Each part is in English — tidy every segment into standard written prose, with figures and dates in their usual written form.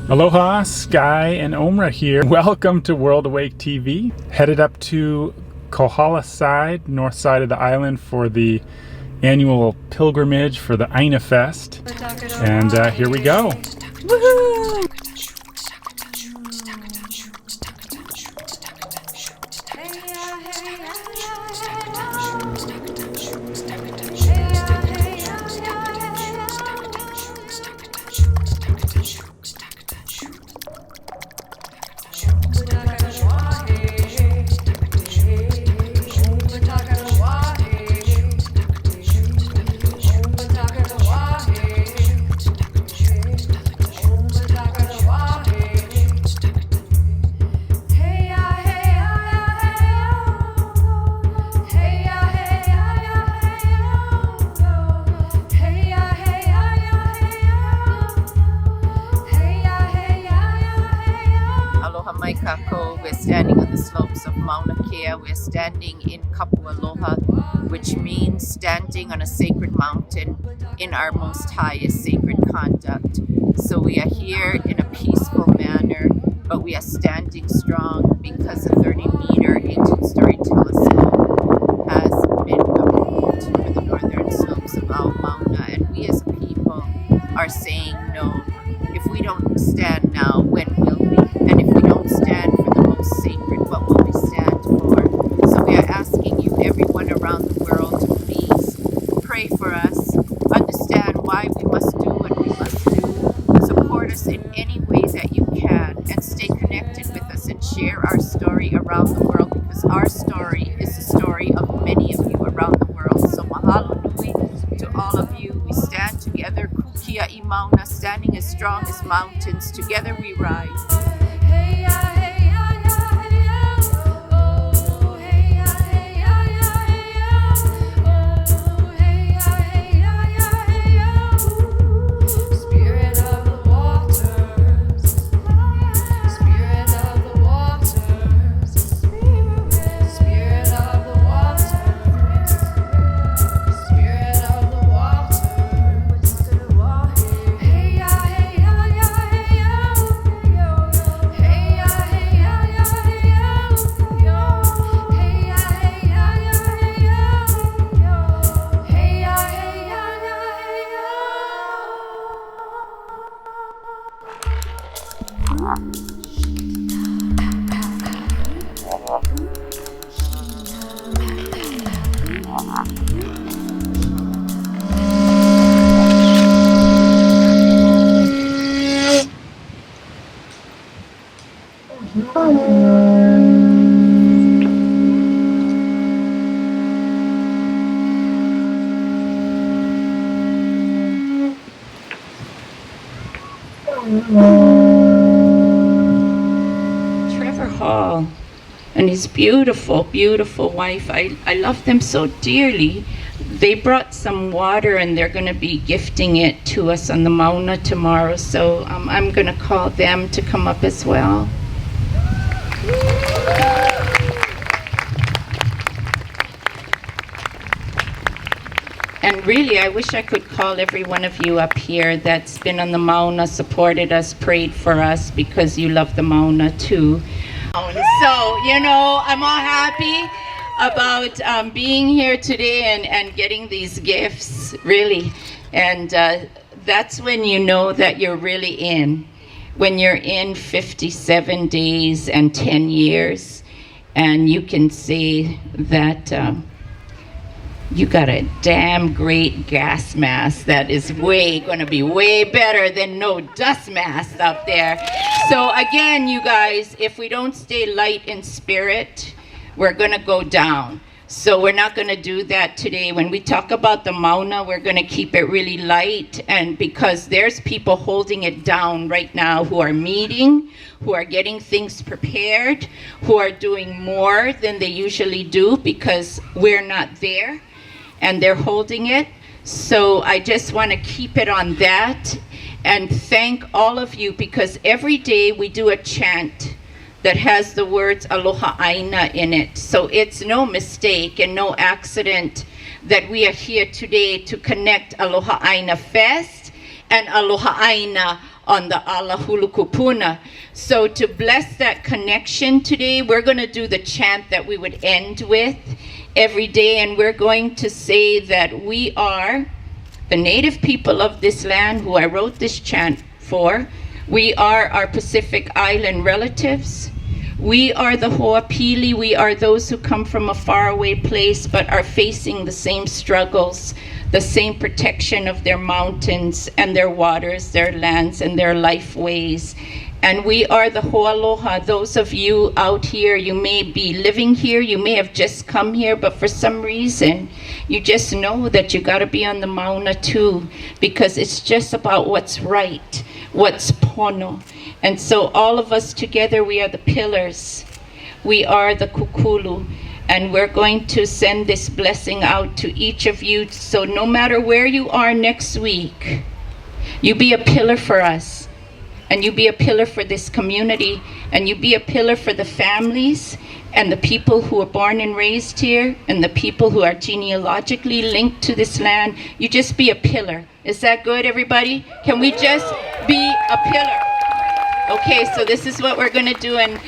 Aloha, Sky and Omra here. Welcome to World Awake TV. Headed up to Kohala side, north side of the island for the annual pilgrimage for the Aina Fest. And here we go. Woohoo! We're standing on the slopes of Mauna Kea. We're standing in Aloha, which means standing on a sacred mountain in our most highest sacred conduct. So we are here in a peaceful manner, but we are standing strong because a 30-meter 18-story telescope has been built over the northern slopes of Mauna, and we as a people are saying no. If we don't stand now, when will we? And if we don't stand for the most sacred, what will we stand for? So we are asking you, everyone around the world, to please pray for us, understand why we must do what we must do, support us in any way that you can, and stay connected with us and share our story around the world, because our story is the story of many of you around the world. So mahalo nui to all of you. We stand together, kukia I Mauna, standing as strong as mountains. Together we rise. And his beautiful, beautiful wife. I love them so dearly. They brought some water and they're going to be gifting it to us on the Mauna tomorrow. So I'm going to call them to come up as well. And really, I wish I could call every one of you up here that's been on the Mauna, supported us, prayed for us, because you love the Mauna too. So, you know, I'm all happy about being here today and getting these gifts, really. And that's when you know that you're really in. When you're in 57 days and 10 years, and you can say that you got a damn great gas mask that is going to be way better than no dust mask up there. So again, you guys, if we don't stay light in spirit, we're going to go down. So we're not going to do that today. When we talk about the Mauna, we're going to keep it really light, and because there's people holding it down right now who are meeting, who are getting things prepared, who are doing more than they usually do because we're not there, and they're holding it. So I just want to keep it on that. and thank all of you, because every day we do a chant that has the words Aloha Aina in it. So it's no mistake and no accident that we are here today to connect Aloha Aina Fest and Aloha Aina on the Ala Hulukupuna. So to bless that connection today, we're going to do the chant that we would end with every day, and we're going to say that we are the native people of this land who I wrote this chant for. We are our Pacific Island relatives. We are the Ho'opili. We are those who come from a faraway place but are facing the same struggles, the same protection of their mountains and their waters, their lands and their life ways. And we are the Ho'aloha. Those of you out here, you may be living here, you may have just come here, but for some reason, you just know that you gotta be on the Mauna too, because it's just about what's right, what's pono. And so all of us together, we are the pillars. We are the kukulu. And we're going to send this blessing out to each of you. So no matter where you are next week, you be a pillar for us. And you be a pillar for this community. And you be a pillar for the families and the people who are born and raised here and the people who are genealogically linked to this land. You just be a pillar. Is that good, everybody? Can we just be a pillar? Okay, so this is what we're gonna do, and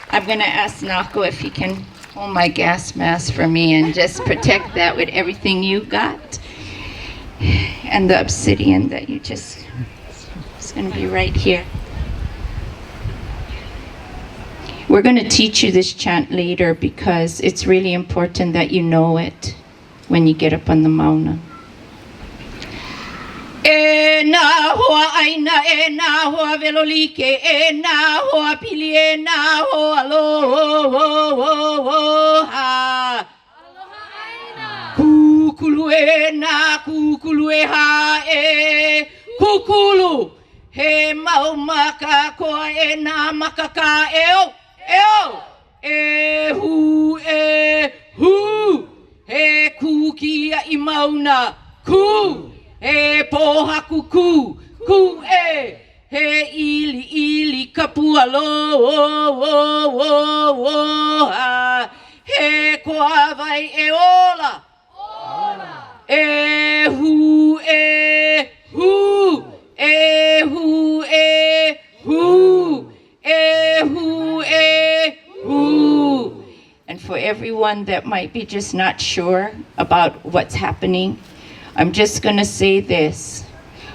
I'm gonna ask Nako if he can hold my gas mask for me and just protect that with everything you got. And the obsidian that you just, it's gonna be right here. We're gonna teach you this chant later because it's really important that you know it when you get up on the Mauna. E na hoa aina, e na hoa velolike, e na hoa pili, e na hoa aloha. Kukulu e na kukulu e ha e kukulu. He mau maka koa e na makaka eo, eo. E hu, he kukia I mauna, ku. He pohaku ku, ku e, he ili kapua loa, he koawai e ola, e hu, hu, e hu, hu, e hu, hu. And for everyone that might be just not sure about what's happening, I'm just going to say this.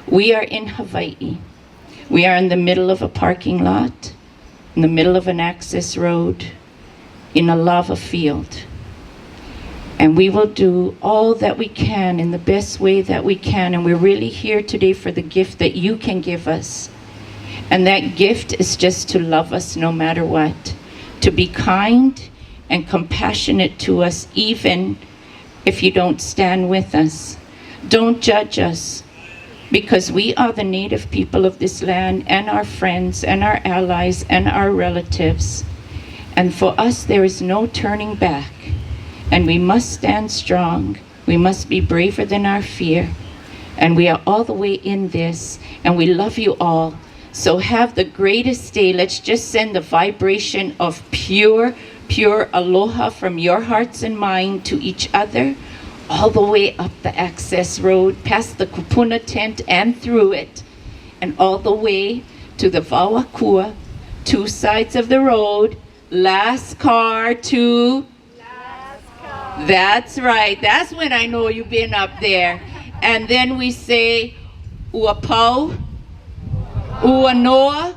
We are in Hawaii. We are in the middle of a parking lot, in the middle of an access road, in a lava field. And we will do all that we can in the best way that we can. And we're really here today for the gift that you can give us. And that gift is just to love us no matter what. To be kind and compassionate to us, even if you don't stand with us. Don't judge us, because we are the native people of this land and our friends and our allies and our relatives. And for us, there is no turning back. And we must stand strong. We must be braver than our fear. And we are all the way in this, and we love you all. So have the greatest day. Let's just send the vibration of pure aloha from your hearts and mind to each other, all the way up the access road, past the kupuna tent and through it, and all the way to the Wawakua, 2 sides of the road, last car to... Last car. That's right. That's when I know you've been up there. And then we say, Ua pau, Ua noa,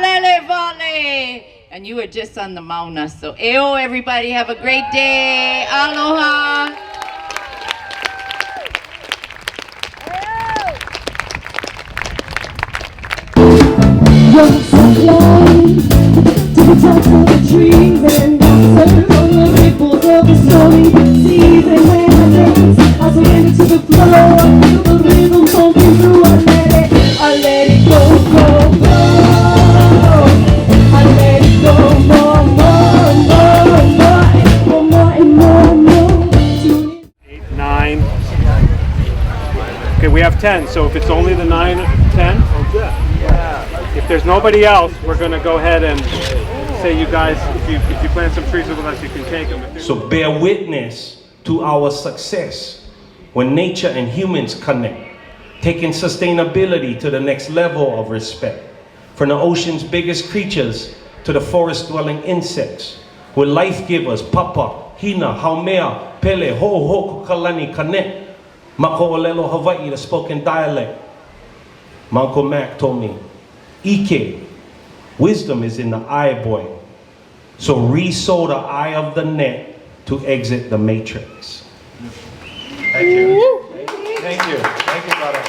Lele vale. And you are just on the Mauna. So, eo, everybody, have a great day. Aloha. You're so flying to the tops of the trees and serve on the ripples of the stormy seas. And when I dance, I surrender to the flow. I feel the rhythm pumping through. I let it go, go, go. I let it go, more and more and more and more and more. To Okay, we have 10, so if it's only the 9, 10, if there's nobody else, we're going to go ahead and say you guys, if you plant some trees with us, you can take them. So bear witness to our success when nature and humans connect, taking sustainability to the next level of respect. From the ocean's biggest creatures to the forest-dwelling insects, we're life givers, Papa, Hina, Haumea, Pele, Ho, Kalani, Kane, Mako Olelo, Hawaii, the spoken dialect. My Uncle Mac told me, Ike, wisdom is in the eye, boy. So re-sow the eye of the net to exit the matrix. Thank you. Thank you. Thank you, brother.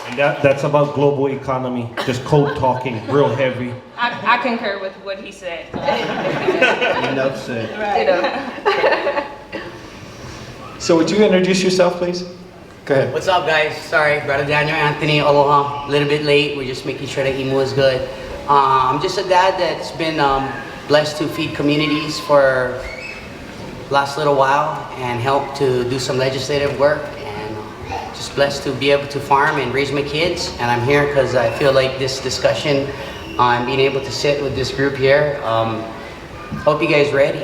And that's about global economy, just code talking, real heavy. I concur with what he said. Enough said. Right. So would you introduce yourself, please? Go ahead. What's up, guys? Sorry, brother Daniel, Anthony, aloha. A little bit late. We're just making sure that Imu is good. I'm just a dad that's been blessed to feed communities for last little while and help to do some legislative work, and just blessed to be able to farm and raise my kids. And I'm here because I feel like this discussion and being able to sit with this group here, hope you guys ready.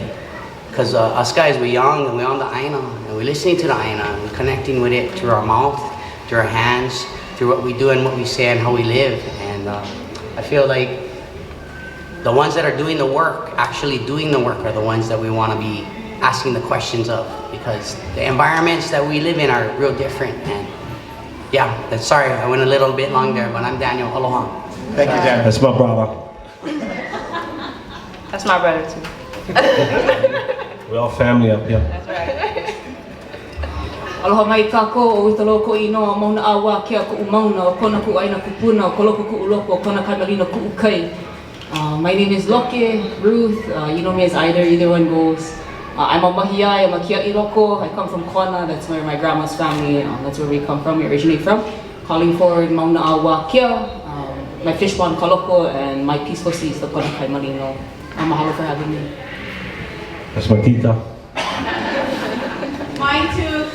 Because us guys, we're young and we're on the Aina, and we're listening to the Aina, and we're connecting with it through our mouth, through our hands, through what we do and what we say and how we live. And I feel like the ones that are doing the work, actually doing the work, are the ones that we want to be asking the questions of, because the environments that we live in are real different. And yeah, sorry, I went a little bit long there, but I'm Daniel. Aloha. Thank you, Daniel. That's my brother. That's my brother too. We're all family up here. That's right. Aloha mai kako o italo ko ino Mauna Awa Kea ko Mauna o kona ku Aina kupuna o koloko ku ulopo o kona kamalina ku ukai. My name is Loke, Ruth, you know me as either one goes. I'm a Mahiai, I'm a Kia Iloko. I come from Kona, that's where my grandma's family, that's where we come from, we originate from. Calling for Mauna Awa Kea, my fish pond Kaloko, and my peaceful seas, the Kona Kai Malino. Mahalo for having me. That's my tita. Mine too.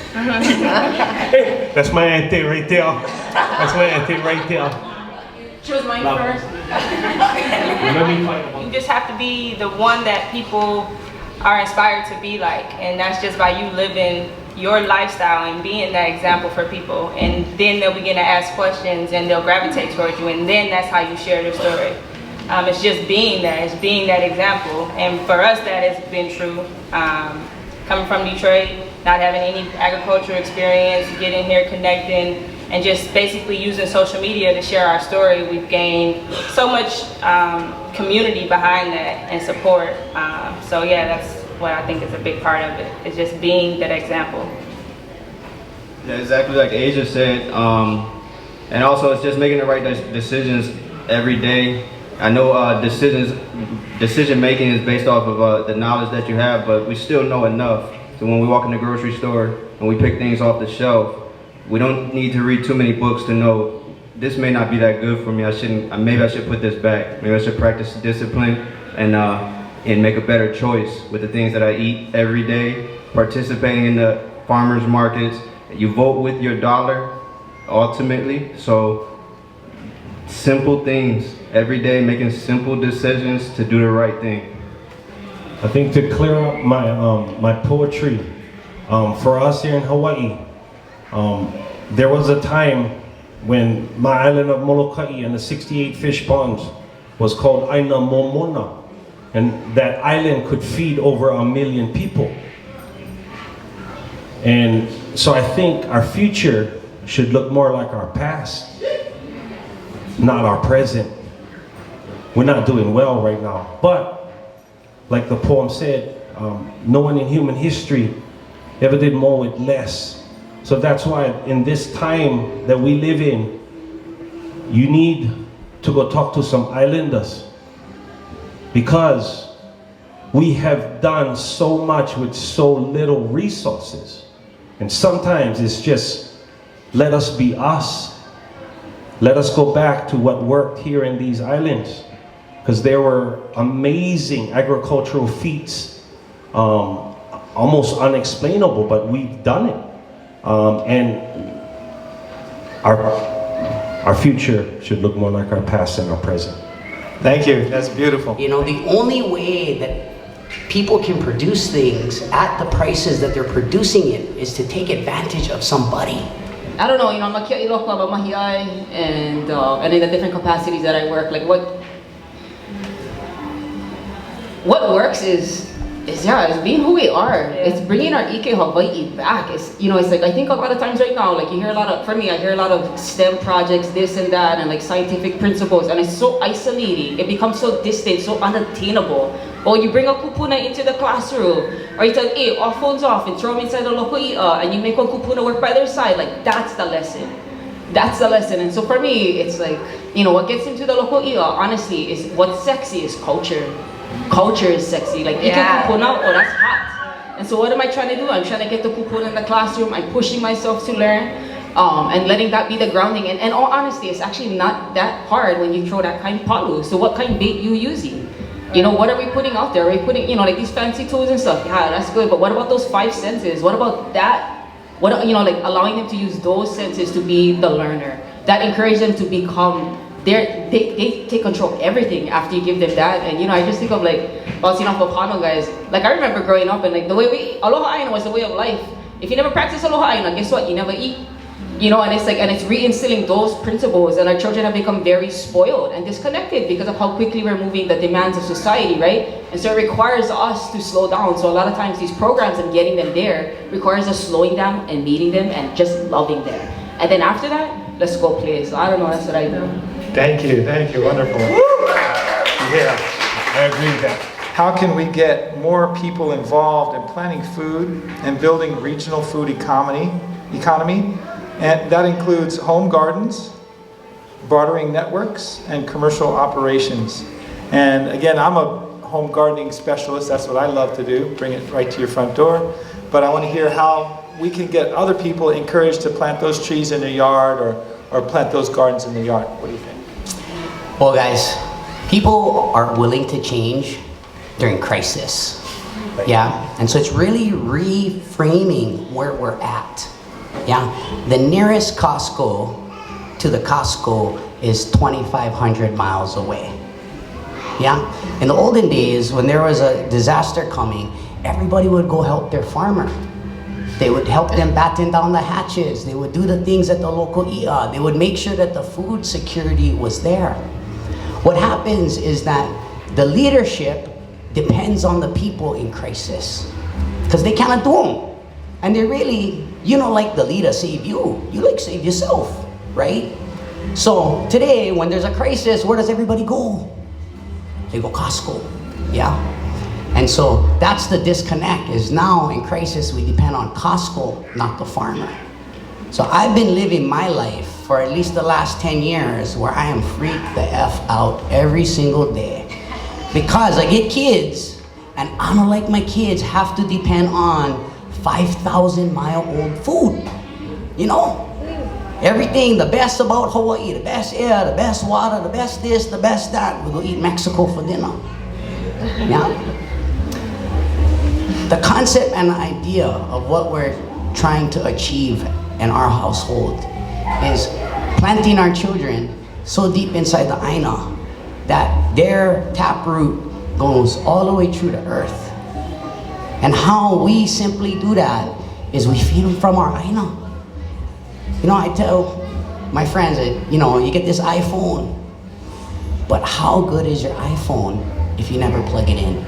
That's my auntie right there. That's my auntie right there. She was mine first. You just have to be the one that people are inspired to be like, and that's just by you living your lifestyle and being that example for people. And then they'll begin to ask questions and they'll gravitate towards you, and then that's how you share their story. It's just being that, it's being that example. And for us, that has been true. Coming from Detroit, not having any agricultural experience, getting here, connecting, and just basically using social media to share our story, we've gained so much community behind that and support. So yeah, that's what I think is a big part of it. It's just being that example. Yeah, exactly like Asia said. And also it's just making the right decisions every day. I know decision making is based off of the knowledge that you have, but we still know enough. So when we walk in the grocery store and we pick things off the shelf, we don't need to read too many books to know this may not be that good for me. Maybe I should put this back. Maybe I should practice discipline and make a better choice with the things that I eat every day. Participating in the farmers markets. You vote with your dollar, ultimately. So simple things every day, making simple decisions to do the right thing. I think to clear up my poetry, for us here in Hawaii, there was a time when my island of Molokai and the 68 fish ponds was called Aina Momona, and that island could feed over 1 million people. And so I think our future should look more like our past, not our present. We're not doing well right now, but like the poem said, no one in human history ever did more with less. So that's why in this time that we live in, you need to go talk to some islanders, because we have done so much with so little resources. And sometimes it's just, let us be us. Let us go back to what worked here in these islands, because there were amazing agricultural feats, almost unexplainable, but we've done it. And our future should look more like our past than our present. Thank you. That's beautiful. You know, the only way that people can produce things at the prices that they're producing it is to take advantage of somebody. I don't know, you know, I'm a kia iloko, I'm a mahiai, and in the different capacities that I work, like what works is being who we are. It's bringing our Ike Hawaii back. It's, you know, it's like, I think a lot of times right now, like you hear a lot of, for me, I hear a lot of STEM projects, this and that, and like scientific principles, and it's so isolating. It becomes so distant, so unattainable. Or you bring a kupuna into the classroom, or you tell, hey, off phones off, and throw them inside the local and you make one kupuna work by their side. Like, that's the lesson. That's the lesson. And so for me, it's like, you know, what gets into the local honestly, is what's sexy is culture. Culture is sexy. Like, Ike kupuna, oh, that's hot. And so what am I trying to do? I'm trying to get the kupuna in the classroom. I'm pushing myself to learn, and letting that be the grounding. And all honesty, it's actually not that hard when you throw that kind of palu. So what kind of bait you using? You know, what are we putting out there? Are we putting, you know, like these fancy tools and stuff? Yeah, that's good. But what about those 5 senses? What about that? What, you know, like allowing them to use those senses to be the learner. That encourage them to become, they take control of everything after you give them that. And, you know, I just think of like, bouncing off of Hano guys. Like, I remember growing up and like the way Aloha Aina was the way of life. If you never practice Aloha Aina, guess what? You never eat. You know, and it's like, and it's reinstilling those principles, and our children have become very spoiled and disconnected because of how quickly we're moving the demands of society, right? And so it requires us to slow down. So a lot of times these programs and getting them there requires us slowing down and meeting them and just loving them. And then after that, let's go play. So I don't know, that's what I do. Thank you, wonderful. Yeah, I agree with that. How can we get more people involved in planning food and building regional food economy? And that includes home gardens, bartering networks, and commercial operations. And again, I'm a home gardening specialist. That's what I love to do, bring it right to your front door. But I want to hear how we can get other people encouraged to plant those trees in their yard or plant those gardens in their yard. What do you think? Well, guys, people are willing to change during crisis. Yeah, and so it's really reframing where we're at. Yeah, the nearest Costco to the Costco is 2,500 miles away. Yeah, in the olden days when there was a disaster coming, everybody would go help their farmer. They would help them batten down the hatches. They would do the things at the local ia. They would make sure that the food security was there. What happens is that the leadership depends on the people in crisis because they cannot do them. And they really, you don't like the leader save you. You like save yourself, right? So today, when there's a crisis, where does everybody go? They go Costco, yeah? And so that's the disconnect, is now in crisis, we depend on Costco, not the farmer. So I've been living my life for at least the last 10 years where I am freaked the F out every single day. Because I get kids, and I don't like my kids have to depend on 5,000-mile-old food. You know? Everything, the best about Hawaii, the best air, the best water, the best this, the best that. We go eat Mexico for dinner. Yeah? The concept and the idea of what we're trying to achieve in our household is planting our children so deep inside the Aina that their taproot goes all the way through the earth. And how we simply do that is we feed them from our Aina. You know, I tell my friends that, you know, you get this iPhone, but how good is your iPhone if you never plug it in?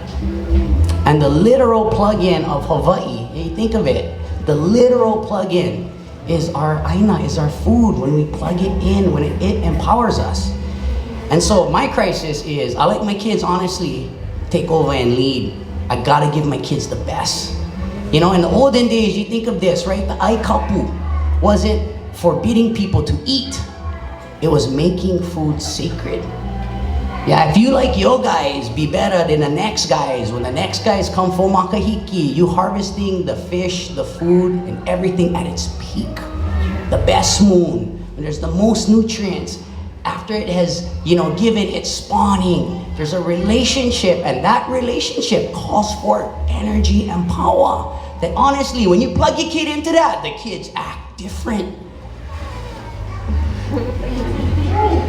And the literal plug-in of Hawaii, you think of it, the literal plug-in is our Aina, is our food. When we plug it in, when it empowers us. And so my crisis is, I like my kids, honestly, take over and lead. I gotta give my kids the best. You know, in the olden days, you think of this, right? The aikapu wasn't forbidding people to eat. It was making food sacred. Yeah, if you like your guys be better than the next guys, when the next guys come for makahiki, you harvesting the fish, the food, and everything at its peak. The best moon, when there's the most nutrients, after it has, you know, given its spawning, there's a relationship, and that relationship calls for energy and power. that honestly, when you plug your kid into that, the kids act different.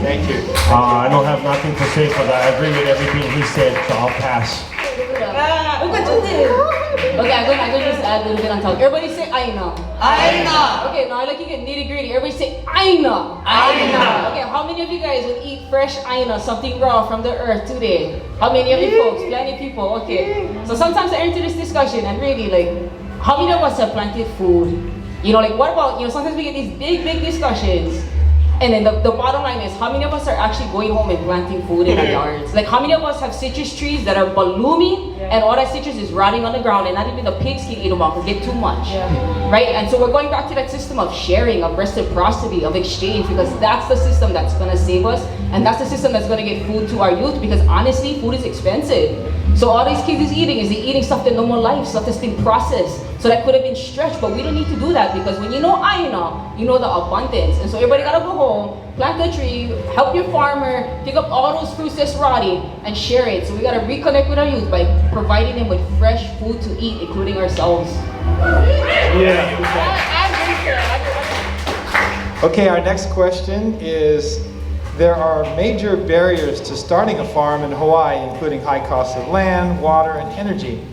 Thank you. I don't have nothing to say for that. I agree with everything he said, so I'll pass. Okay, I'm gonna just add a little bit on top. Everybody say Aina. Aina. Okay, now I like you get nitty gritty. Everybody say Aina. Aina. Okay, how many of you guys would eat fresh Aina, something raw from the earth today? How many of you folks? Plenty of people. Okay. So sometimes I enter this discussion and really like, how many of us have planted food? You know, like what about, sometimes we get these big discussions. And then the bottom line is, how many of us are actually going home and planting food in our yards? Like, how many of us have citrus trees that are blooming and all that citrus is rotting on the ground and not even the pigs can eat them off because they get too much, right? And so we're going back to that system of sharing, of reciprocity, of exchange, because that's the system that's gonna save us, and that's the system that's gonna get food to our youth, because honestly, food is expensive. So all these kids is eating stuff that no more life, stuff that's been processed. So that could have been stretched, but we don't need to do that, because when you know Aina, you know the abundance. And so everybody gotta go home, plant a tree, help your farmer, pick up all those fruits that's rotting, and share it. So we gotta reconnect with our youth by providing them with fresh food to eat, including ourselves. Okay, our next question is, there are major barriers to starting a farm in Hawaii, including high costs of land, water, and energy.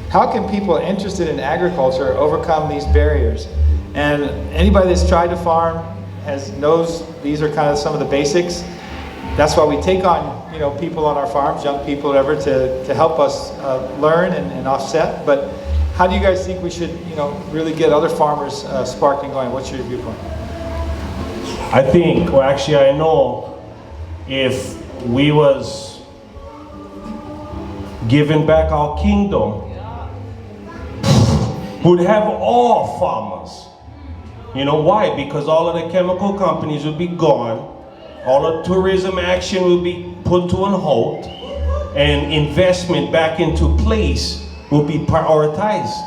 How can people interested in agriculture overcome these barriers? And anybody that's tried to farm knows these are kind of some of the basics. That's why we take on people on our farms, young people, whatever, to help us learn and offset. But how do you guys think we should really get other farmers sparked and going? What's your viewpoint? I think, well actually I know, if we was giving back our kingdom, would have all farmers. You know why? Because all of the chemical companies would be gone, all the tourism action would be put to a halt, and investment back into place will be prioritized.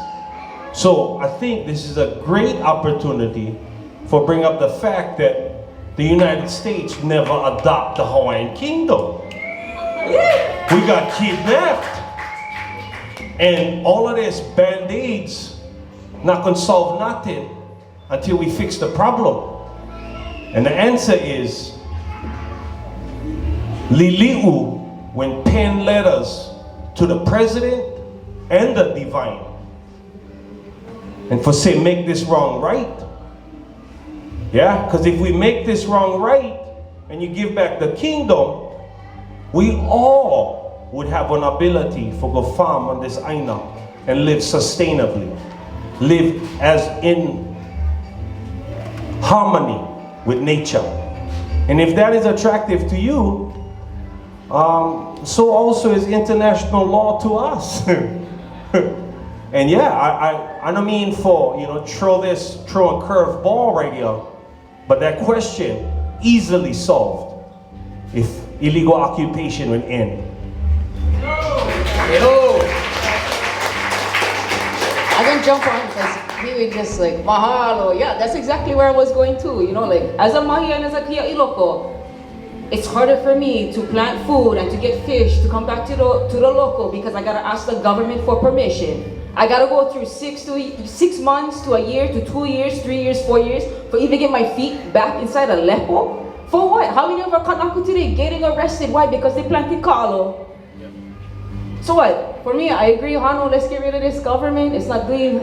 So I think this is a great opportunity for bring up the fact that the United States never adopted the Hawaiian kingdom. We got kidnapped. And all of this band-aids not gonna solve nothing until we fix the problem. And the answer is Lili'u, when pen letters to the president and the divine, and for say make this wrong right. Yeah, because if we make this wrong right and you give back the kingdom, we all would have an ability for go farm on this Aina and live sustainably, live as in harmony with nature. And if that is attractive to you, so also is international law to us. And yeah, I don't mean for throw a curve ball right here. But that question easily solved if illegal occupation would end. I can jump on because we were just like, mahalo. Yeah, that's exactly where I was going to. Like as a mahi and as a kia iloko, it's harder for me to plant food and to get fish to come back to the local because I gotta ask the government for permission. I gotta go through 6 months to a year to 2 years, 3 years, 4 years for even get my feet back inside a lepo. For what? How many of our kanaku today getting arrested? Why? Because they planted kalo. So what? For me, I agree, Hano, let's get rid of this government. It's not doing,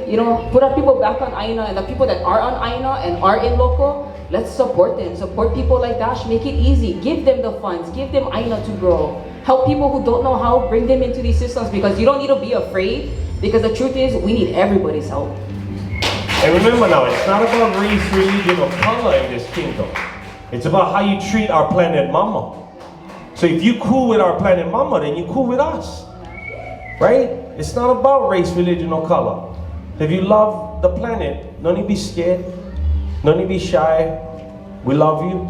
put our people back on Aina, and the people that are on Aina and are in local, let's support them. Support people like Dash, make it easy. Give them the funds, give them Aina to grow. Help people who don't know how, bring them into these systems because you don't need to be afraid. Because the truth is, we need everybody's help. And remember now, it's not about race, religion, or color in this kingdom. It's about how you treat our planet mama. So if you cool with our planet mama, then you cool with us. Right? It's not about race, religion, or color. If you love the planet, no need to be scared. No need to be shy. We love you.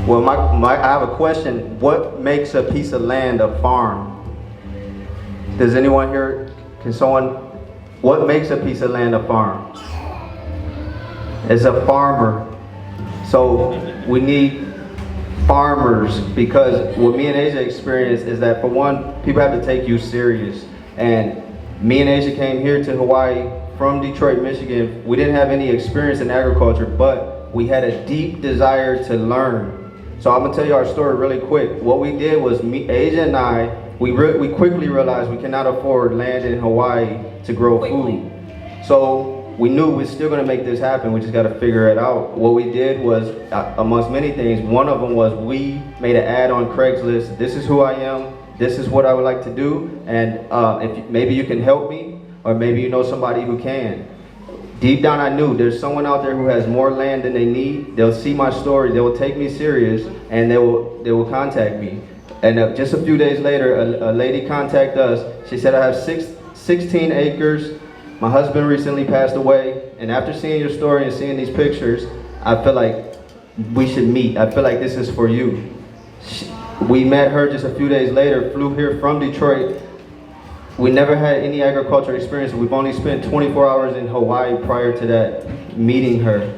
Well, I have a question. What makes a piece of land a farm? Does anyone here, what makes a piece of land a farm? It's a farmer. So we need farmers, because what me and Asia experienced is that, for one, people have to take you serious. And me and Asia came here to Hawaii from Detroit, Michigan. We didn't have any experience in agriculture, but we had a deep desire to learn. So I'm gonna tell you our story really quick. What we did was, Asia and I, we quickly realized we cannot afford land in Hawaii to grow food. So we knew we're still gonna make this happen. We just gotta figure it out. What we did was, amongst many things, one of them was we made an ad on Craigslist. This is who I am. This is what I would like to do. And if maybe you can help me, or maybe you know somebody who can. Deep down I knew there's someone out there who has more land than they need. They'll see my story, they will take me serious, and they will contact me. And just a few days later, a lady contacted us. She said, I have 16 acres. My husband recently passed away, and after seeing your story and seeing these pictures, I feel like we should meet. I feel like this is for you. We met her just a few days later, flew here from Detroit. We never had any agricultural experience. We've only spent 24 hours in Hawaii prior to that, meeting her.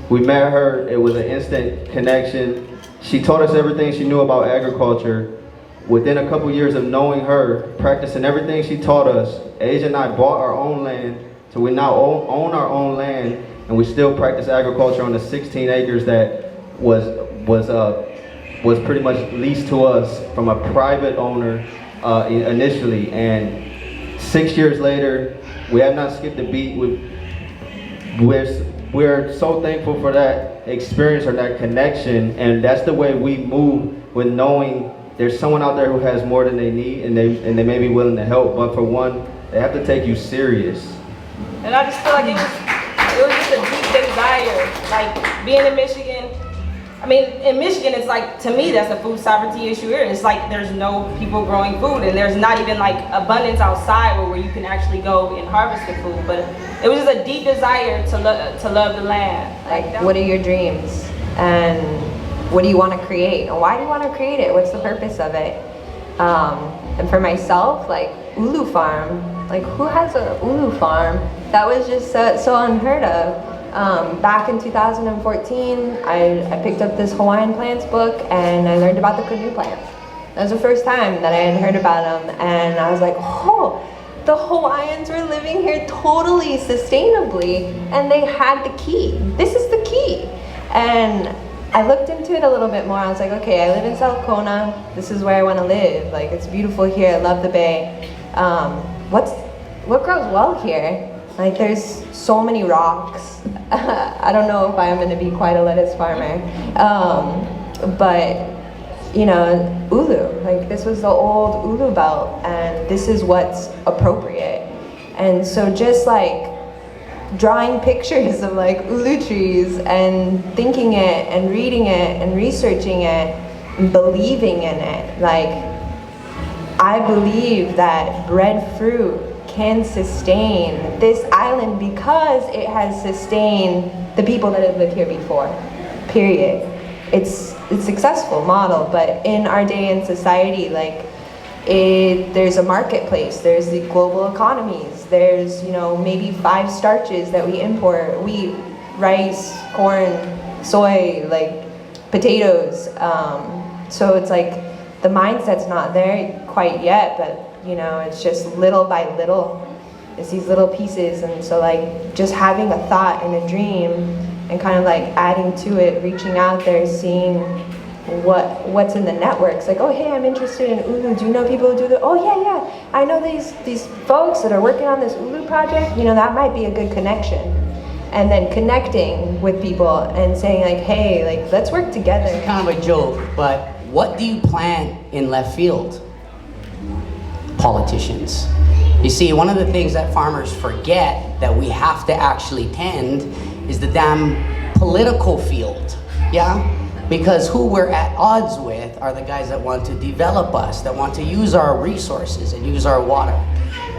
We met her, it was an instant connection. She taught us everything she knew about agriculture. Within a couple years of knowing her, practicing everything she taught us, Asia and I bought our own land, so we now own our own land, and we still practice agriculture on the 16 acres that was pretty much leased to us from a private owner initially. And 6 years later, we have not skipped a beat. We're so thankful for that experience or that connection, and that's the way we move, with knowing there's someone out there who has more than they need, and they may be willing to help, but for one, they have to take you serious. And I just feel like it was just a deep desire. Like, being in Michigan, I mean, in Michigan, it's like, to me, that's a food sovereignty issue here. It's like there's no people growing food, and there's not even like abundance outside where you can actually go and harvest the food. But it was just a deep desire to love the land. Like, what are your dreams? And what do you want to create? And why do you want to create it? What's the purpose of it? And for myself, like, ulu farm. Like, who has a ulu farm? That was just so unheard of. Back in 2014, I picked up this Hawaiian plants book, and I learned about the canoe plants. That was the first time that I had heard about them, and I was like, oh, the Hawaiians were living here totally sustainably, and they had the key. This is the key. And I looked into it a little bit more. I was like, okay, I live in South Kona. This is where I want to live. Like, it's beautiful here. I love the bay. What grows well here? Like, there's so many rocks. I don't know if I'm going to be quite a lettuce farmer. But, you know, ulu. Like, this was the old ulu belt, and this is what's appropriate. And so just like drawing pictures of like ulu trees and thinking it and reading it and researching it and believing in it. Like, I believe that breadfruit can sustain this island because it has sustained the people that have lived here before, period. It's a successful model, but in our day in society, like, there's a marketplace, there's the global economies, there's, you know, maybe 5 starches that we import: wheat, rice, corn, soy, like potatoes. So it's like the mindset's not there quite yet, but you know, it's just little by little. It's these little pieces, and so like just having a thought and a dream and kind of like adding to it, reaching out there, seeing what's in the networks. Like, oh, hey, I'm interested in ulu. Do you know people who do that? Oh, yeah, I know these folks that are working on this ulu project. You know, that might be a good connection. And then connecting with people and saying like, hey, like, let's work together. It's kind of a joke, but what do you plant in left field? Politicians. You see, one of the things that farmers forget that we have to actually tend is the damn political field, yeah? Because who we're at odds with are the guys that want to develop us, that want to use our resources and use our water.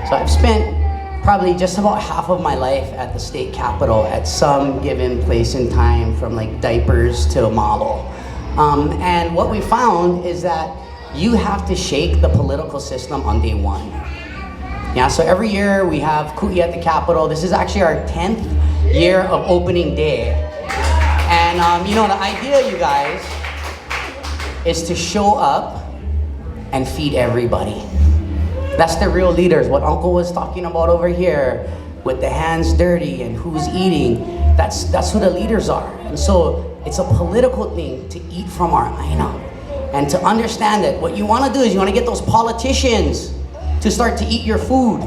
So I've spent probably just about half of my life at the state capitol at some given place in time, from like diapers to a model. And what we found is that you have to shake the political system on day one. Yeah, so every year we have Ku'i at the Capitol. This is actually our 10th year of opening day. And you know, the idea, you guys, is to show up and feed everybody. That's the real leaders. What Uncle was talking about over here with the hands dirty and who's eating, that's who the leaders are. And so it's a political thing to eat from our Aina. And to understand that what you want to do is you want to get those politicians to start to eat your food,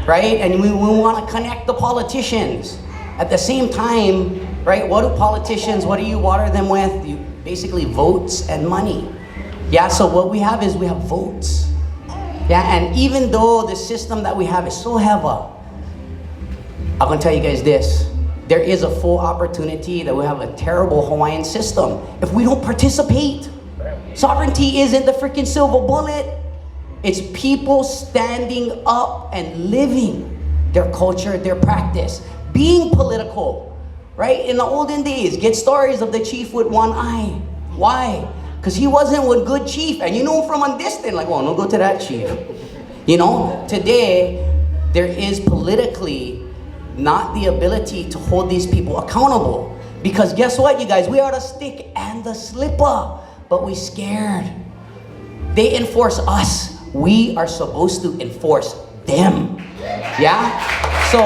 right? And we want to connect the politicians. At the same time, right, what do politicians, what do you water them with? You basically votes and money. Yeah, so what we have is we have votes. Yeah, and even though the system that we have is so heavy, I'm gonna tell you guys this. There is a full opportunity that we have a terrible Hawaiian system if we don't participate. Sovereignty isn't the freaking silver bullet. It's people standing up and living their culture, their practice, being political, right? In the olden days, get stories of the chief with one eye. Why? Because he wasn't a good chief, and you know him from a distance, like, well, don't go to that chief. You know, today, there is politically not the ability to hold these people accountable. Because guess what, you guys? We are the stick and the slipper, but we scared. They enforce us. We are supposed to enforce them. Yeah? So,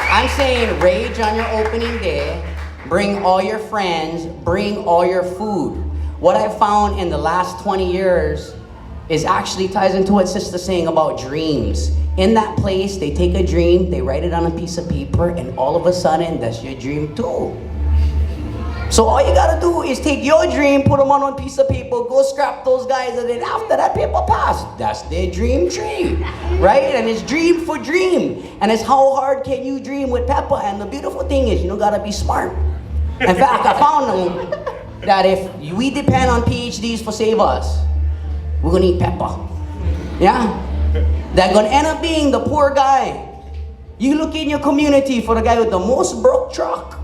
I'm saying rage on your opening day, bring all your friends, bring all your food. What I've found in the last 20 years is actually ties into what Sister's saying about dreams. In that place, they take a dream, they write it on a piece of paper, and all of a sudden, that's your dream too. So all you gotta do is take your dream, put them on a piece of paper, go scrap those guys, and then after that paper pass, that's their dream tree, right? And it's dream for dream. And it's how hard can you dream with Peppa? And the beautiful thing is, you don't gotta be smart. In fact, I found that if we depend on PhDs for save us, we're gonna eat Peppa. Yeah? They're gonna end up being the poor guy. You look in your community for the guy with the most broke truck,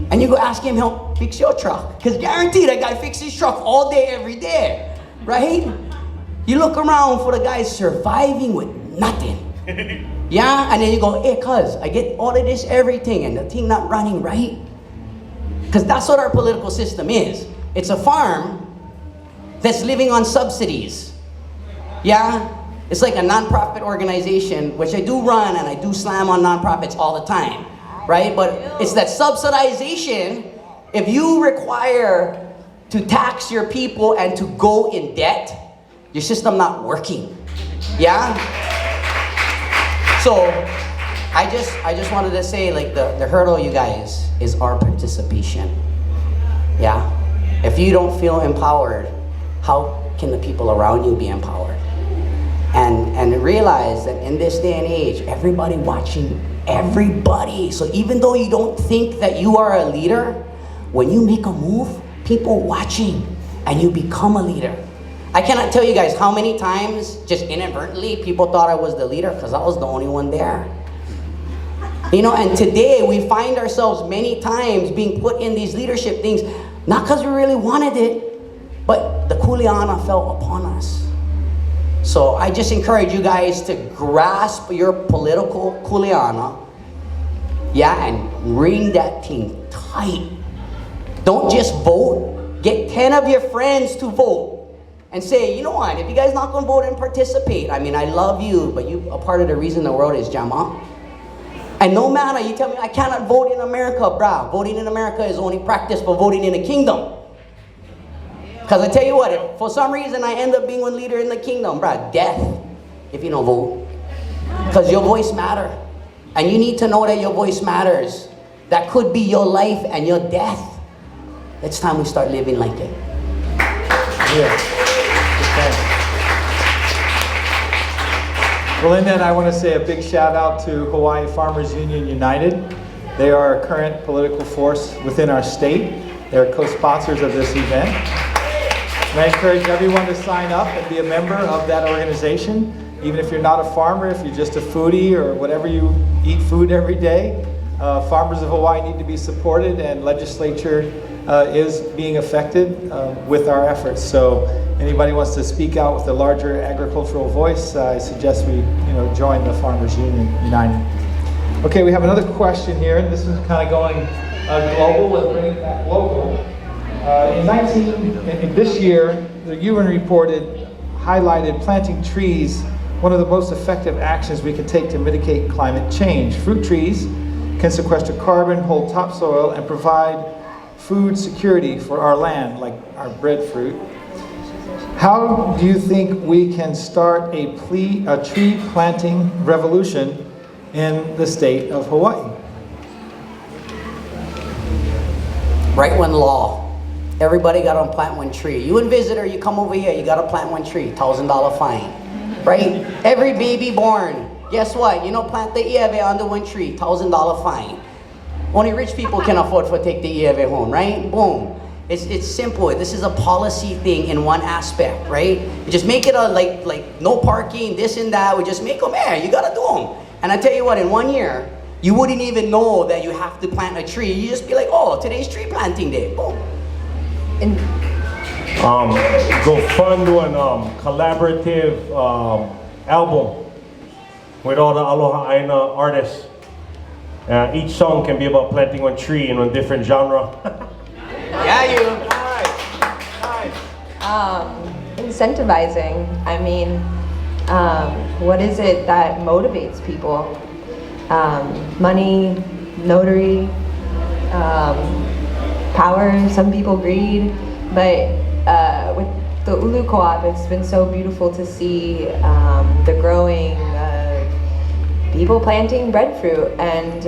and you go ask him help fix your truck. Because guaranteed that guy fixes his truck all day, every day, right? You look around for the guy surviving with nothing. Yeah, and then you go, hey, cuz, I get all of this, everything, and the thing not running right. Because that's what our political system is. It's a farm that's living on subsidies. Yeah? It's like a nonprofit organization, which I do run, and I do slam on nonprofits all the time, right? But it's that subsidization. If you require to tax your people and to go in debt, your system not working. Yeah? So I just wanted to say, like, the hurdle, you guys, is our participation. Yeah? If you don't feel empowered, how can the people around you be empowered? And realize that in this day and age, everybody watching everybody. So even though you don't think that you are a leader, when you make a move, people watching and you become a leader. I cannot tell you guys how many times, just inadvertently, people thought I was the leader because I was the only one there. You know, and today we find ourselves many times being put in these leadership things, not because we really wanted it, but the kuleana fell upon us. So I just encourage you guys to grasp your political kuleana, yeah, and ring that thing tight. Don't just vote. Get 10 of your friends to vote and say, you know what, if you guys not gonna vote and participate, I mean, I love you, but you a part of the reason the world is Jama. And no matter, you tell me I cannot vote in America, brah. Voting in America is only practice for voting in the kingdom. Because I tell you what, if for some reason I end up being one leader in the kingdom, bruh, death if you don't vote. Because your voice matters. And you need to know that your voice matters. That could be your life and your death. It's time we start living like it. Yeah. Well, in that, I want to say a big shout out to Hawaii Farmers Union United. They are a current political force within our state. They're co-sponsors of this event. And I encourage everyone to sign up and be a member of that organization. Even if you're not a farmer, if you're just a foodie or whatever, you eat food every day, farmers of Hawaii need to be supported, and legislature is being affected with our efforts. So anybody wants to speak out with a larger agricultural voice, I suggest we join the Farmers Union United. Okay, we have another question here, and this is kind of going global with bringing that logo. In this year, the UN reported, highlighted planting trees, one of the most effective actions we can take to mitigate climate change. Fruit trees can sequester carbon, hold topsoil, and provide food security for our land, like our breadfruit. How do you think we can start a tree planting revolution in the state of Hawaii? Write one law. Everybody got to plant one tree. You and visitor, you come over here, you got to plant one tree. $1,000 fine. Right? Every baby born, guess what? You know, plant the ieve under one tree. $1,000 fine. Only rich people can afford to take the ieve home, right? Boom. It's simple. This is a policy thing in one aspect, right? You just make it a like no parking, this and that. We just make them, you got to do them. And I tell you what, in 1 year, you wouldn't even know that you have to plant a tree. You just be like, oh, today's tree planting day. Boom. Go fund one collaborative album with all the Aloha Aina artists. Each song can be about planting one tree in one different genre. Yeah, you. Incentivizing. I mean, what is it that motivates people? Money, notary, power, some people greed, but with the Ulu Co-op, it's been so beautiful to see the growing people planting breadfruit. And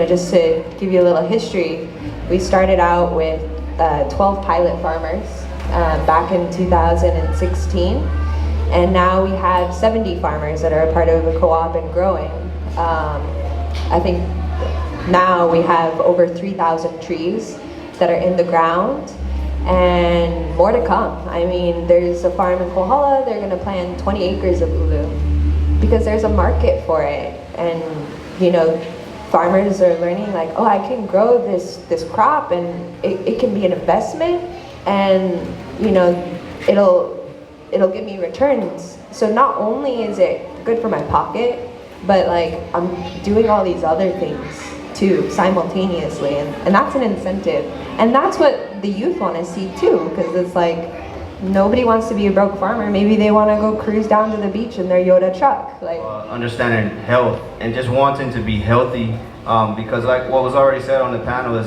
just to give you a little history, we started out with 12 pilot farmers back in 2016, and now we have 70 farmers that are a part of the co-op and growing. I think now we have over 3,000 trees that are in the ground, and more to come. I mean, there's a farm in Kohala, they're going to plant 20 acres of ulu because there's a market for it. And farmers are learning like, oh, I can grow this crop, and it can be an investment, and it'll give me returns. So not only is it good for my pocket, but like I'm doing all these other things too simultaneously, and that's an incentive. And that's what the youth want to see too, because it's like nobody wants to be a broke farmer. Maybe they want to go cruise down to the beach in their Yoda truck. Like understanding health and just wanting to be healthy, because like what was already said on the panel is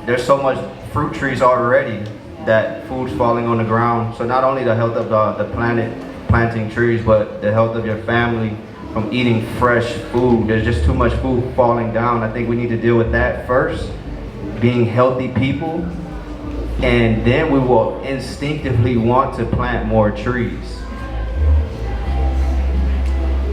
there's so much fruit trees already that food's falling on the ground. So not only the health of the planet planting trees, but the health of your family from eating fresh food. There's just too much food falling down. I think we need to deal with that first, being healthy people, and then we will instinctively want to plant more trees.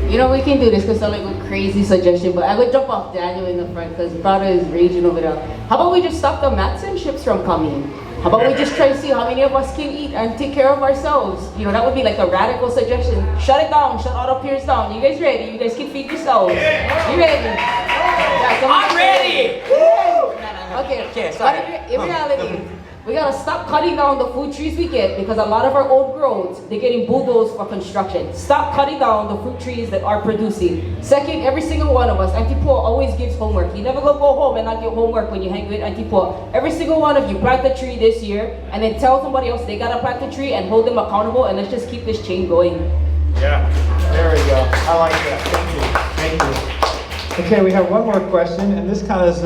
We can do this because I'm like a crazy suggestion, but I would drop off Daniel in the front because brother is raging over there. How about we just stop the mats and ships from coming? How about we just try to see how many of us can eat and take care of ourselves? That would be like a radical suggestion. Shut it down, shut all the piers down. You guys ready? You guys can feed yourselves. You ready? Yeah, I'm ready! Okay, sorry. In reality, we gotta stop cutting down the food trees we get, because a lot of our old groves, they're getting bulldozed for construction. Stop cutting down the fruit trees that are producing. Second, every single one of us, Auntie Pua always gives homework. You never go home and not get homework when you hang with Auntie Pua. Every single one of you plant a tree this year, and then tell somebody else they gotta plant a tree and hold them accountable, and let's just keep this chain going. Yeah, there we go. I like that. Thank you. Okay, we have one more question, and this kind of is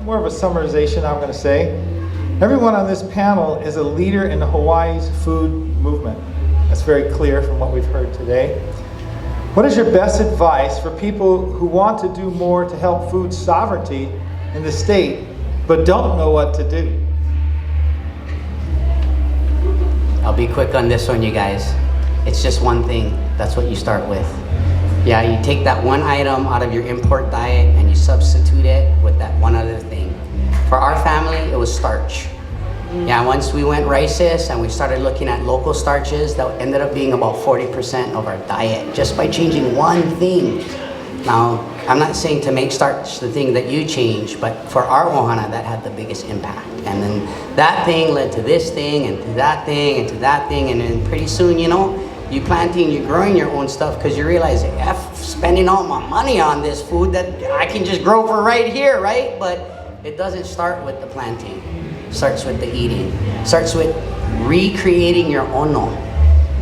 more of a summarization, I'm going to say. Everyone on this panel is a leader in Hawaii's food movement. That's very clear from what we've heard today. What is your best advice for people who want to do more to help food sovereignty in the state, but don't know what to do? I'll be quick on this one, you guys. It's just one thing. That's what you start with. Yeah, you take that one item out of your import diet and you substitute it with that one other thing. For our family, it was starch. Yeah, once we went rices and we started looking at local starches, that ended up being about 40% of our diet, just by changing one thing. Now, I'm not saying to make starch the thing that you change, but for our ohana, that had the biggest impact. And then that thing led to this thing, and to that thing, and to that thing, and then pretty soon, you're planting, you're growing your own stuff, because you realize, spending all my money on this food that I can just grow for right here, right? But it doesn't start with the planting. starts with the eating. Starts with recreating your ono.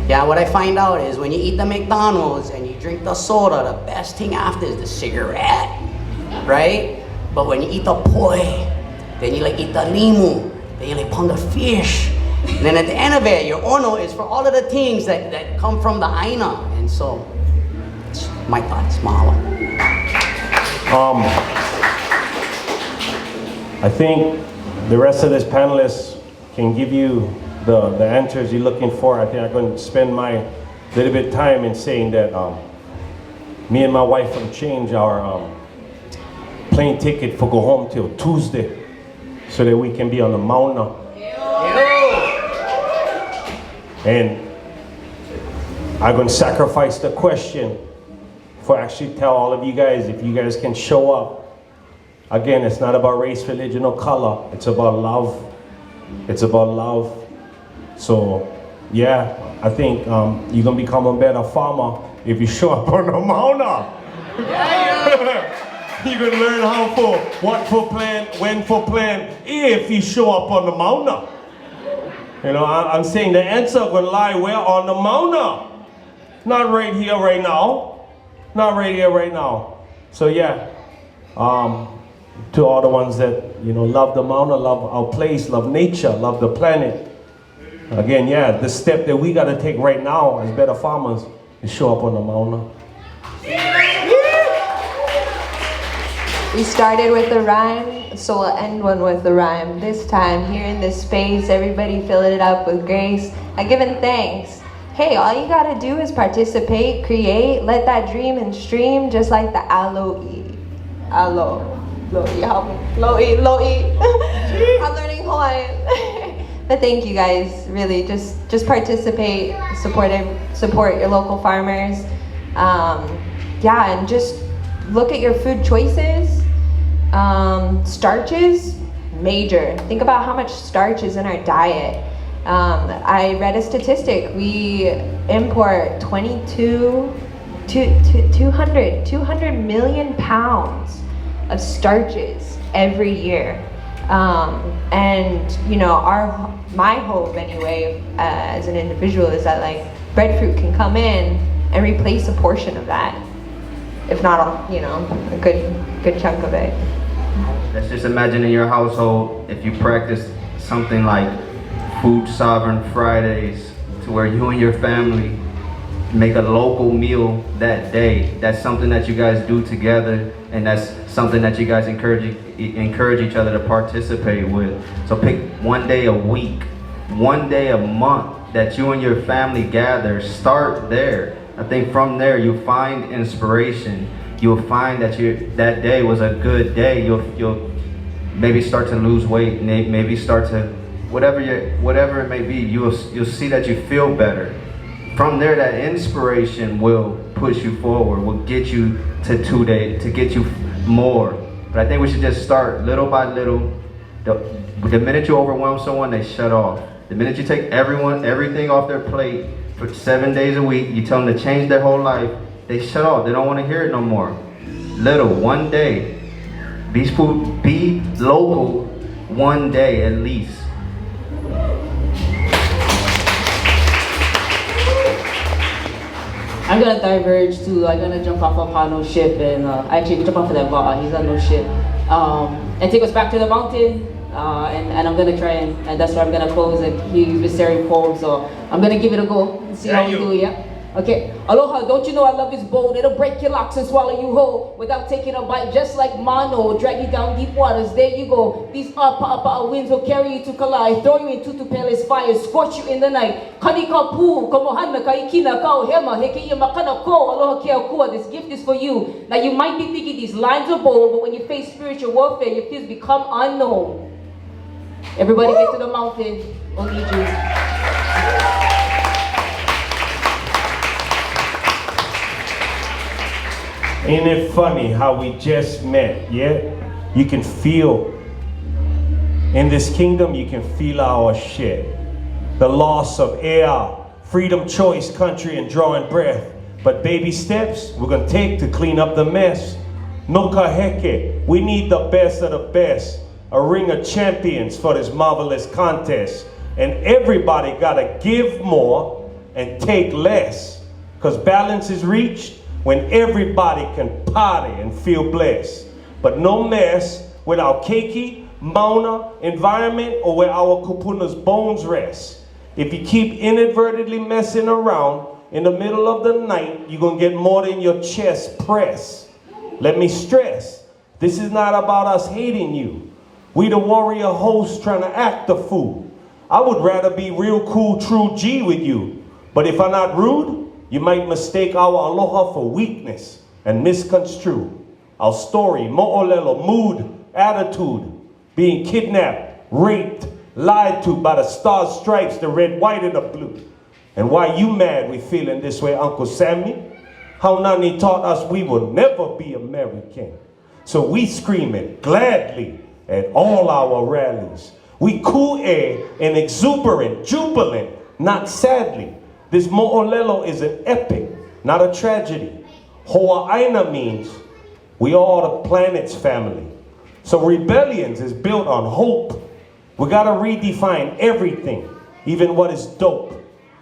Yeah, what I find out is when you eat the McDonald's and you drink the soda, the best thing after is the cigarette, right? But when you eat the poi, then you like eat the limu, then you like pound the fish. And then at the end of it, your ono is for all of the things that come from the Aina. And so, it's my thoughts, mahalo. I think the rest of this panelists can give you the answers you're looking for. I think I'm going to spend my little bit of time in saying that me and my wife will change our plane ticket for go home till Tuesday so that we can be on the Mauna. And I'm going to sacrifice the question for actually tell all of you guys if you guys can show up. Again, it's not about race, religion, or color. It's about love. It's about love. So, yeah, I think you're going to become a better farmer if you show up on the Mauna. You're going to learn how for, what for plant, when for plant, if you show up on the Mauna. You know, I'm saying the answer will lie where? On the Mauna. Not right here, right now. Not right here, right now. So yeah, to all the ones that, you know, love the Mauna, love our place, love nature, love the planet. Again, yeah, the step that we got to take right now as better farmers is show up on the Mauna. We started with the rhyme, so we'll end one with the rhyme. This time, here in this space, everybody filling it up with grace and giving thanks. Hey, all you gotta do is participate, create, let that dream and stream, just like the aloe. Aloe. Lo'i, help me. Lo'i. I'm learning Hawaiian. But thank you guys, really, just participate, support your local farmers. Yeah, and just look at your food choices. Starches, major. Think about how much starch is in our diet. I read a statistic. We import 200 million pounds of starches every year. And you know, my hope anyway, as an individual, is that like breadfruit can come in and replace a portion of that, if not, you know, a good chunk of it. Let's just imagine in your household if you practice something like Food Sovereign Fridays, to where you and your family make a local meal that day. That's something that you guys do together, and that's something that you guys encourage each other to participate with. So pick one day a week, one day a month that you and your family gather. Start there. I think from there you'll find inspiration. You'll find that that day was a good day. You'll maybe start to lose weight, maybe start to whatever it may be. You'll see that you feel better. From there, that inspiration will push you forward, will get you to 2 days, to get you more. But I think we should just start little by little. The minute you overwhelm someone, they shut off. The minute you take everything off their plate for 7 days a week, you tell them to change their whole life, they shut off. They don't want to hear it no more. Little, one day. Be local, one day at least. I'm gonna diverge too. I'm gonna jump off of Hano's ship and actually jump off of that va'a. He's on no ship, and take us back to the mountain. And I'm gonna try and that's where I'm gonna close. And he's been sharing poems, so I'm gonna give it a go and see how we do. Yeah. Okay. Aloha, don't you know I love his bold? It'll break your locks and swallow you whole without taking a bite, just like Mano. Drag you down deep waters, there you go. These apa winds will carry you to Kalai, throw you into Tupeles fire, scorch you in the night. Kanika pu, komohana kaikina kau hema, heke ia makana ko, aloha kea kua. This gift is for you. Now you might be thinking these lines are bold, but when you face spiritual warfare, your fears become unknown. Everybody get to the mountain. I'll lead you. Ain't it funny how we just met, yeah? You can feel, in this kingdom, you can feel our shit. The loss of air, freedom, choice, country, and drawing breath. But baby steps we're gonna take to clean up the mess. No kaheke, we need the best of the best. a ring of champions for this marvelous contest. And everybody gotta give more and take less. Cause balance is reached when everybody can party and feel blessed. But no mess with our keiki, Mauna environment or where our kupuna's bones rest. If you keep inadvertently messing around in the middle of the night, you're gonna get more than your chest press. Let me stress, this is not about us hating you. We the warrior host trying to act the fool. I would rather be real cool, true G with you. But if I'm not rude, you might mistake our aloha for weakness and misconstrue our story, mo'olelo, mood, attitude, being kidnapped, raped, lied to by the stars, stripes, the red, white, and the blue. And why you mad we feeling this way, Uncle Sammy? How Nani taught us we will never be American. So we scream it gladly at all our rallies. We cool air and exuberant, jubilant, not sadly. This mo'olelo is an epic, not a tragedy. Hawaiian means we are the planet's family. So rebellions is built on hope. We gotta redefine everything, even what is dope.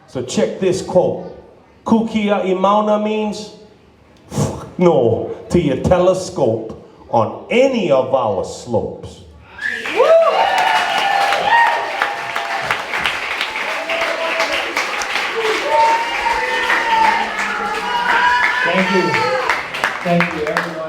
So check this quote. Kukia Mauna means no to your telescope on any of our slopes. Thank you. Thank you, everyone.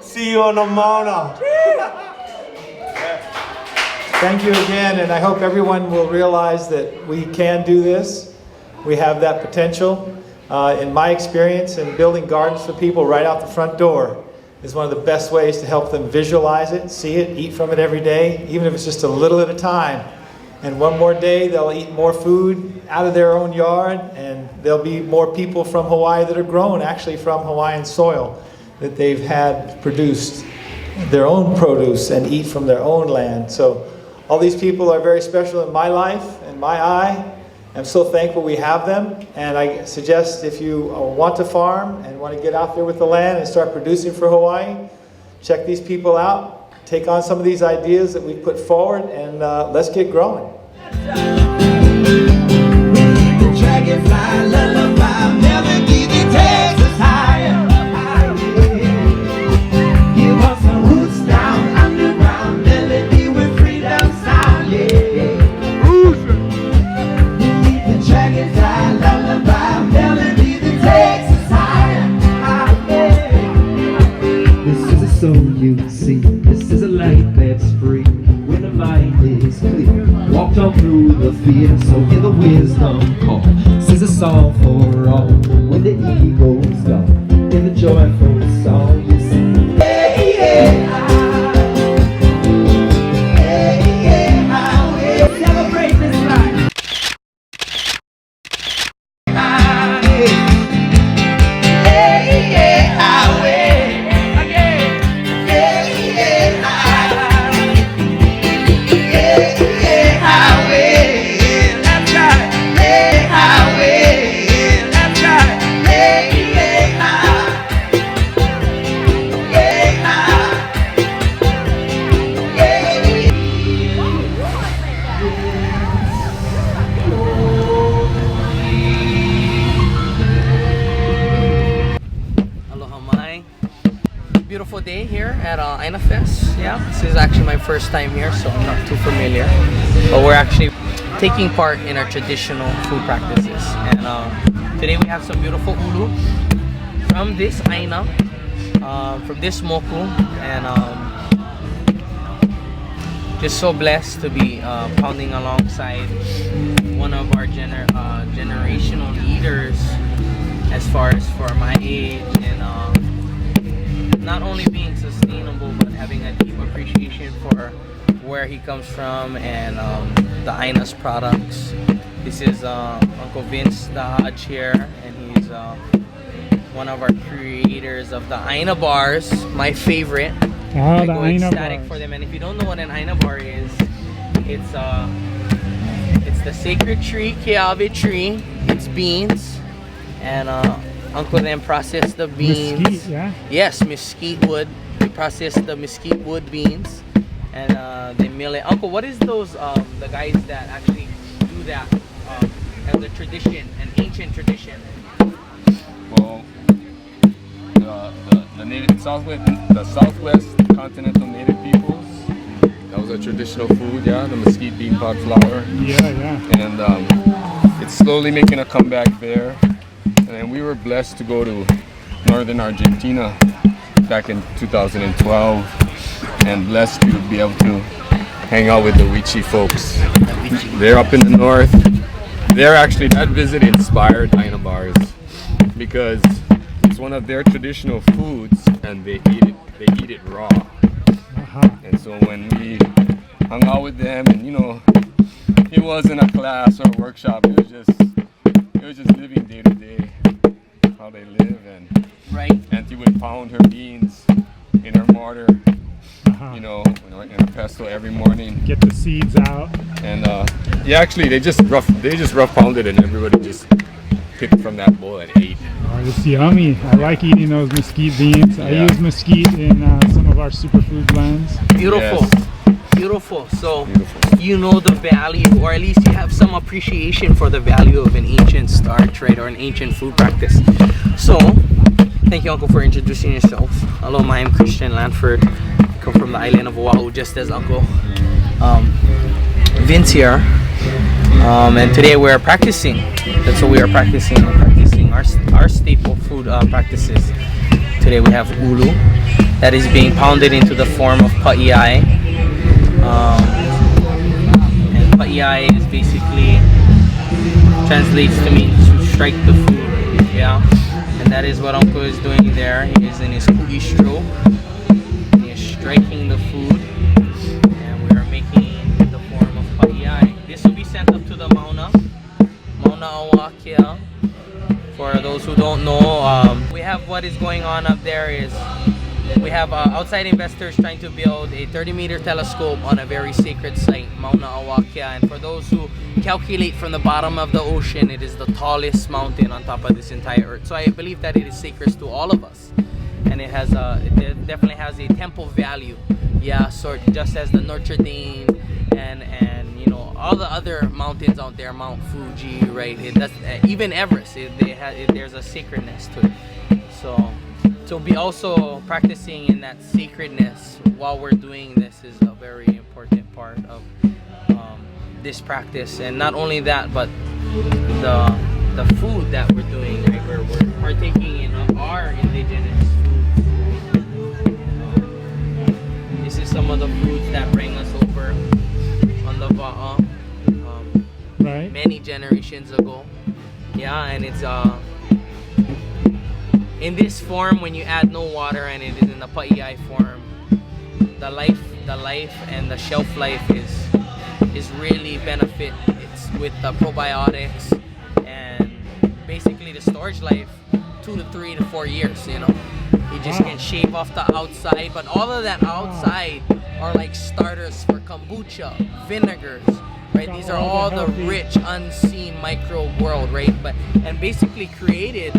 See you on the Mauna. Thank you again, and I hope everyone will realize that we can do this. We have that potential. In my experience in building gardens for people right out the front door is one of the best ways to help them visualize it, see it, eat from it every day, even if it's just a little at a time. And one more day they'll eat more food out of their own yard, and there'll be more people from Hawaii that are grown actually from Hawaiian soil that they've had produced their own produce and eat from their own land. So all these people are very special in my life and my eye. I'm so thankful we have them, and I suggest if you want to farm and want to get out there with the land and start producing for Hawaii, check these people out, take on some of these ideas that we put forward, and let's get growing. Dragonfly lullaby melody that takes us higher. Give us some roots down underground melody with freedom sound, yeah. Dragonfly lullaby melody that takes us higher. This is a soul you see. This is a light that's free. When the mind is clear, walked on through the fear. So hear the wisdom call. This is a song for all. When the ego's gone, in the joyful song you sing. Hey, yeah. Hey, yeah, I will celebrate this life. Beautiful day here at Aina Fest. Yeah, this is actually my first time here, so I'm not too familiar. But we're actually taking part in our traditional food practices. And today we have some beautiful ulu from this Aina, from this moku, and just so blessed to be pounding alongside one of our generational leaders as far as for my age, and not only being sustainable but having a deep appreciation for where he comes from and the Aina's products. This is Uncle Vince the Hodge here, and he's one of our creators of the Aina bars, my favorite. Oh, I the go Aina ecstatic bars. for them. And if you don't know what an Aina bar is, it's the sacred tree, Keawe tree. It's beans, and Uncle then processed the beans. Mesquite, yeah? Yes, mesquite wood. We process the mesquite wood beans, and they mill it. Uncle, what is those the guys that actually do that as a tradition, an ancient tradition? Well, the Southwest continental native peoples, that was a traditional food, yeah, the mesquite bean pod flour. Yeah. And it's slowly making a comeback there. And then we were blessed to go to northern Argentina back in 2012, and blessed to be able to hang out with the Wichi folks. They're up in the north. That visit inspired Aina bars because it's one of their traditional foods, and they eat it raw. And so when we hung out with them, and it wasn't a class or a workshop, it was just living day to day how they live. And Auntie would pound her beans in her mortar, in her pestle every morning. Get the seeds out. And they just rough pounded, and everybody just picked from that bowl and ate. Oh, it's yummy. I like eating those mesquite beans. I use mesquite in some of our superfood blends. Beautiful. Yes. Beautiful. So you know the value, or at least you have some appreciation for the value of an ancient starch, right, or an ancient food practice. So thank you, Uncle, for introducing yourself. Hello, I'm Christian Lanford. I come from the island of Oahu, just as Uncle Vince here. And today we're practicing. That's what we are practicing. We're practicing our staple food practices. Today we have ulu that is being pounded into the form of pa'iai. And pa'iai is basically translates to mean to strike the food. Yeah, and that is what Uncle is doing there. He is in his ku'i stroke. He is striking the food, and we are making the form of pa'iai. This will be sent up to the Mauna Kea. For those who don't know, we have what is going on up there is we have outside investors trying to build a 30-meter telescope on a very sacred site, Mauna Kea. And for those who calculate from the bottom of the ocean, it is the tallest mountain on top of this entire earth. So I believe that it is sacred to all of us, and it definitely has a temple value. Yeah, just as the Notre Dame and all the other mountains out there, Mount Fuji, right? It does, even Everest. There's a sacredness to it. So be also practicing in that sacredness while we're doing this is a very important part of this practice. And not only that, but the food that we're doing, right? We're partaking in our indigenous food. This is some of the foods that bring us over on the Va'a many generations ago. Yeah, and it's in this form when you add no water, and it is in the pa'iai form. The life and the shelf life is really benefit. It's with the probiotics, and basically the storage life 2 to 3 to 4 years. You just can shave off the outside, but all of that outside are like starters for kombucha, vinegars, right? These are all the rich, unseen microbe world, right? And basically created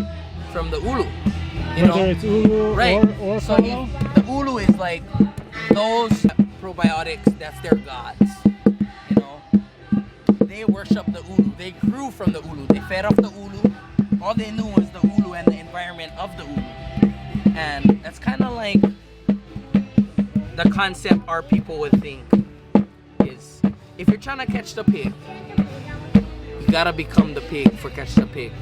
from the ulu. Whether it's ulu right. or so the ulu is like those probiotics. That's their gods. They worship the ulu. They grew from the ulu. They fed off the ulu. All they knew was the ulu and the environment of the ulu. And that's kind of like the concept our people would think is, if you're trying to catch the pig, you gotta become the pig for catch the pig.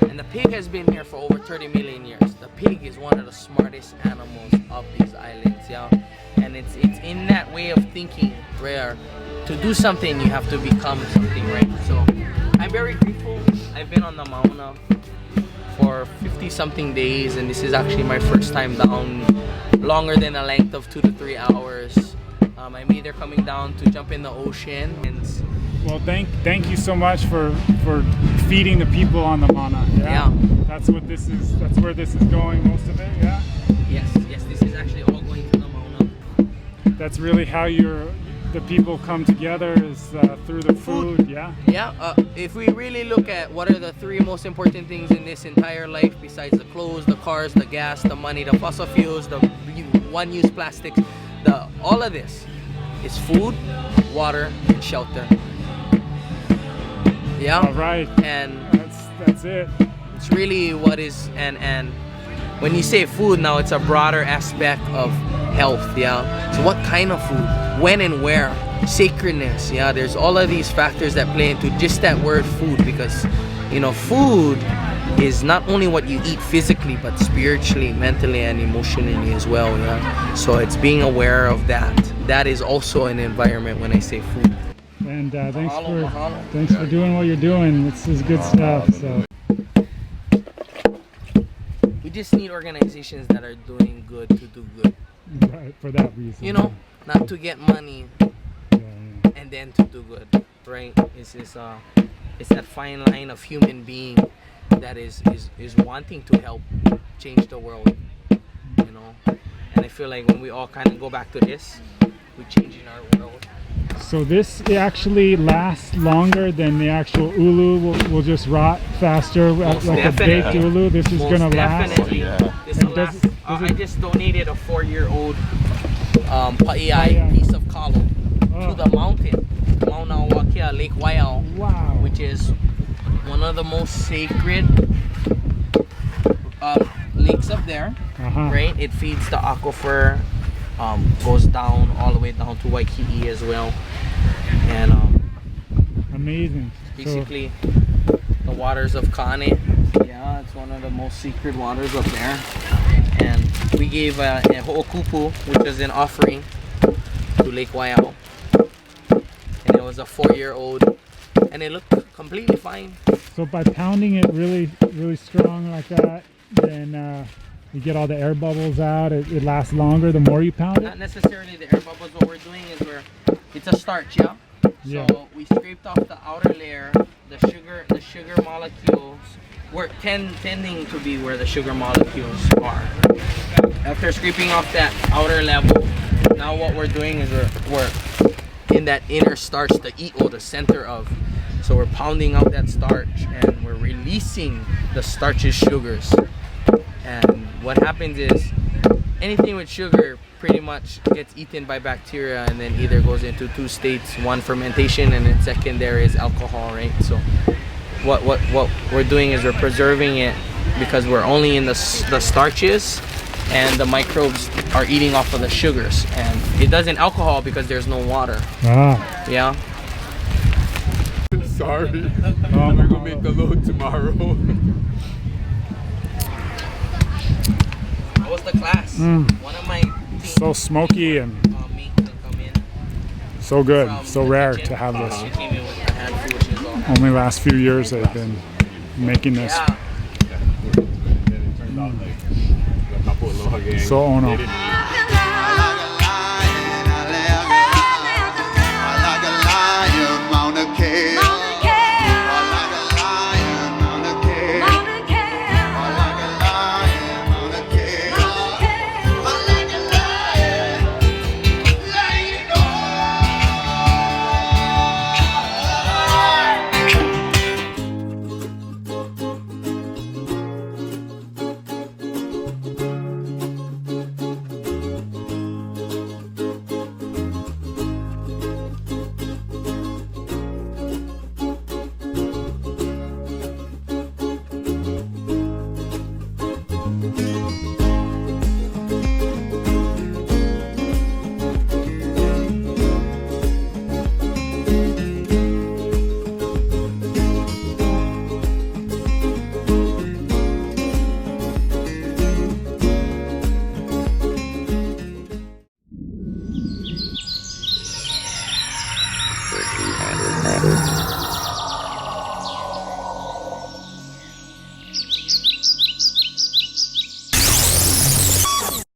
And the pig has been here for over 30 million years. The pig is one of the smartest animals of these islands, yeah. And it's in that way of thinking where to do something you have to become something, right? So I'm very grateful. I've been on the Mauna for 50-something days, and this is actually my first time down longer than a length of 2 to 3 hours. I'm either coming down to jump in the ocean and well, thank you so much for feeding the people on the Mauna. Yeah. That's where this is going, most of it. Yeah. Yes. This is actually all going to the Mauna. that's really how the people come together is through the food. Yeah. Yeah. If we really look at what are the three most important things in this entire life, besides the clothes, the cars, the gas, the money, the fossil fuels, the one-use plastics, all of this is food, water, and shelter. Yeah. All right. And that's it. it's really what is, and when you say food now, it's a broader aspect of health. Yeah. So what kind of food, when and where, sacredness. Yeah. There's all of these factors that play into just that word food, because food is not only what you eat physically, but spiritually, mentally, and emotionally as well. Yeah. So it's being aware of that. That is also an environment when I say food. And thanks for doing what you're doing. This is good stuff. So we just need organizations that are doing good to do good. Right, for that reason. Not to get money and then to do good. Right? It's that fine line of human being that is wanting to help change the world. And I feel like when we all kind of go back to this, we're changing our world. So this actually lasts longer than the actual ulu. Will just rot faster, like a baked ulu. This is gonna last. I just donated a 4-year-old pa'iai piece of kalo to the mountain, Mauna Kea, Lake Waiau, which is one of the most sacred lakes up there. Right? It feeds the aquifer. Goes down all the way down to Waikiki as well, and amazing. Basically, the waters of Kane. Yeah, it's one of the most secret waters up there, and we gave a ho'okupu, which is an offering, to Lake Waiau, and it was a 4-year-old, and it looked completely fine. So by pounding it really, really strong like that, then you get all the air bubbles out. It lasts longer the more you pound it. Not necessarily the air bubbles. What we're doing is it's a starch, yeah. So we scraped off the outer layer, the sugar molecules. We're tending to be where the sugar molecules are. After scraping off that outer level, now what we're doing is we're in that inner starch, the i'o, the center of. So we're pounding out that starch and we're releasing the starch's sugars. And what happens is anything with sugar pretty much gets eaten by bacteria and then either goes into two states, one fermentation and then secondary is alcohol, right? So what we're doing is we're preserving it because we're only in the starches and the microbes are eating off of the sugars, and it doesn't alcohol because there's no water. Yeah. Sorry. I'm gonna make the load tomorrow. How was the class? One of my team, so smoky and so good, so rare to have this. Only last few years they've been making this. So ono.